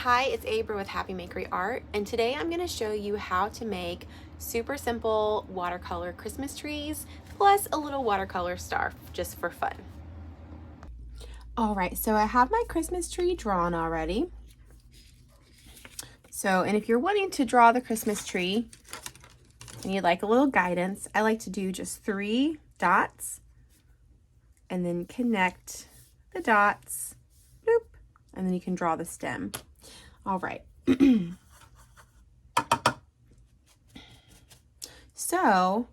Hi, it's Abra with HappymakeryArt, and today I'm going to show you how to make super simple watercolor Christmas trees plus a little watercolor star just for fun. All right, so I have my Christmas tree drawn already. And if you're wanting to draw the Christmas tree and you'd like a little guidance, I like to do just 3 dots and then connect the dots, bloop, and then you can draw the stem. All right. So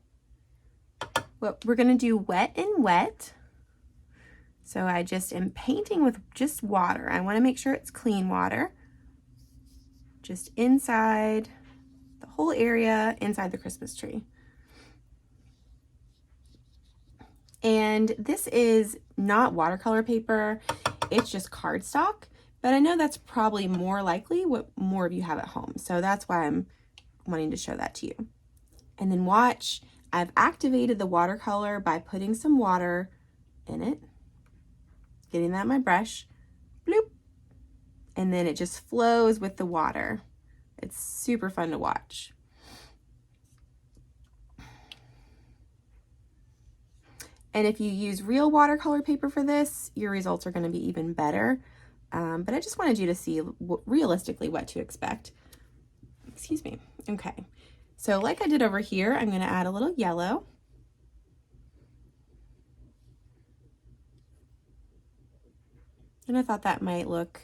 what we're going to do wet and wet. So I just am painting with just water. I want to make sure it's clean water. Just inside the whole area, inside the Christmas tree. And this is not watercolor paper, it's just cardstock, but I know that's probably more likely what more of you have at home. So that's why I'm wanting to show that to you. And then watch, I've activated the watercolor by putting some water in it, getting that in my brush, bloop, and then it just flows with the water. It's super fun to watch. And if you use real watercolor paper for this, your results are going to be even better. But I just wanted you to see realistically what to expect. Excuse me. Okay. So like I did over here, I'm going to add a little yellow. And I thought that might look,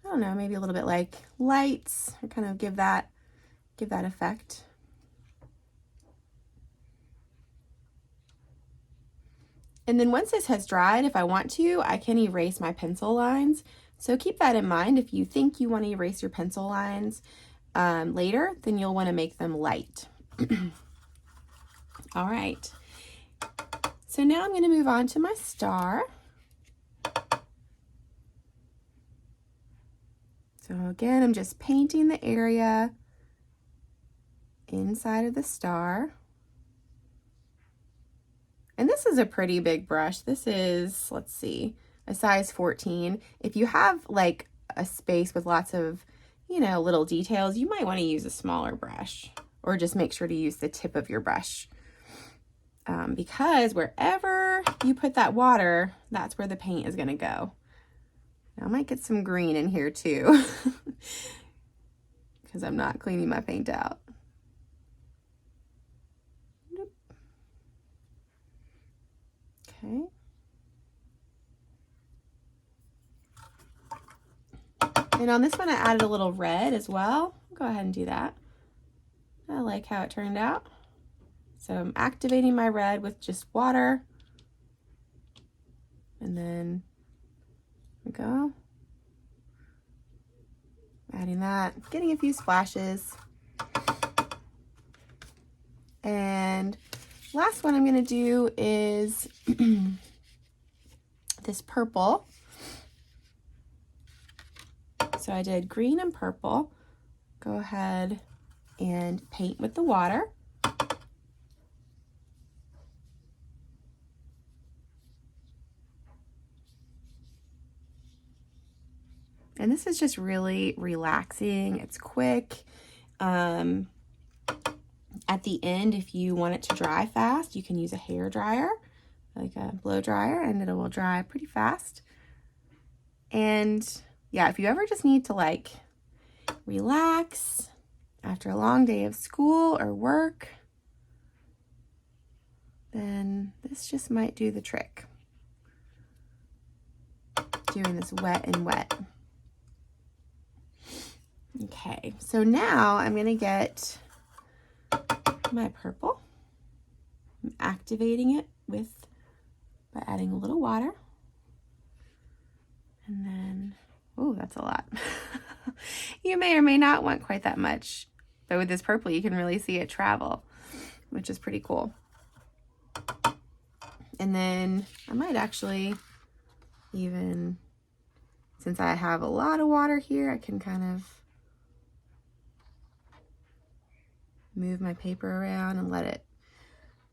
I don't know, maybe a little bit like lights, or kind of give that effect. And then once this has dried, if I want to, I can erase my pencil lines. So keep that in mind. If you think you want to erase your pencil lines later, then you'll want to make them light. All right. So now I'm going to move on to my star. So again, I'm just painting the area inside of the star. And this is a pretty big brush. This is, let's see, a size 14. If you have like a space with lots of, you know, little details, you might want to use a smaller brush, or just make sure to use the tip of your brush. Because wherever you put that water, that's where the paint is going to go. Now, I might get some green in here too, because I'm not cleaning my paint out. Okay. And on this one, I added a little red as well. Go ahead and do that. I like how it turned out. So I'm activating my red with just water. And then we go. Adding that, getting a few splashes. And last one I'm going to do is this purple. So I did green and purple. Go ahead and paint with the water. And this is just really relaxing. It's quick. At the end, if you want it to dry fast, you can use a hair dryer, like a blow dryer, and it will dry pretty fast. And yeah, if you ever just need to like relax after a long day of school or work, then this just might do the trick. Doing this wet and wet. Okay, so now I'm gonna get my purple. I'm activating it by adding a little water. And then, oh, that's a lot. You may or may not want quite that much, but with this purple, you can really see it travel, which is pretty cool. And then I might actually even, since I have a lot of water here, I can kind of move my paper around and let it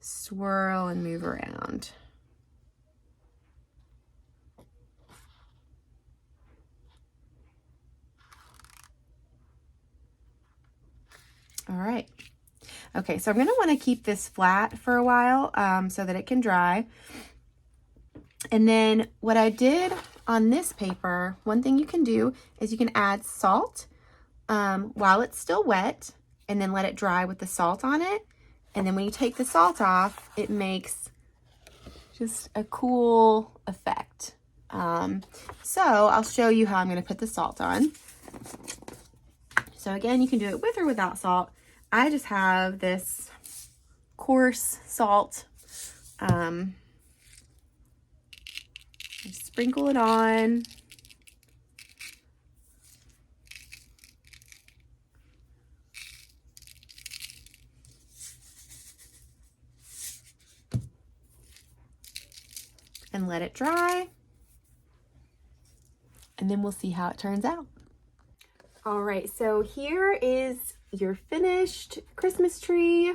swirl and move around. All right. Okay, so I'm going to want to keep this flat for a while so that it can dry. And then what I did on this paper, one thing you can do is you can add salt while it's still wet and then let it dry with the salt on it. And then when you take the salt off, it makes just a cool effect. So I'll show you how I'm going to put the salt on. So again, you can do it with or without salt. I just have this coarse salt. Sprinkle it on. And let it dry. And then we'll see how it turns out. All right, so here is your finished Christmas tree.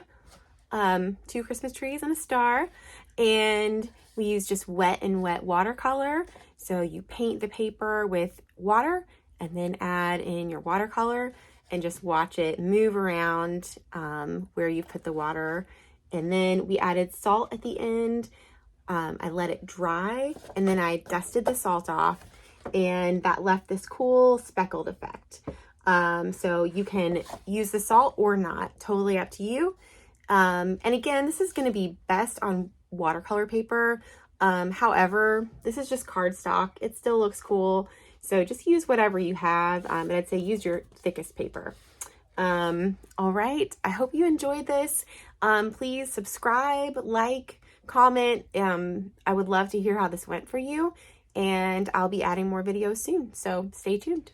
2 Christmas trees and a star. And we use just wet and wet watercolor. So you paint the paper with water and then add in your watercolor and just watch it move around where you put the water. And then we added salt at the end. I let it dry and then I dusted the salt off, and that left this cool speckled effect. So you can use the salt or not, totally up to you. And again, this is going to be best on watercolor paper. However, this is just cardstock. It still looks cool. So just use whatever you have. And I'd say use your thickest paper. All right. I hope you enjoyed this. Please subscribe, like, comment. I would love to hear how this went for you. And I'll be adding more videos soon. So stay tuned.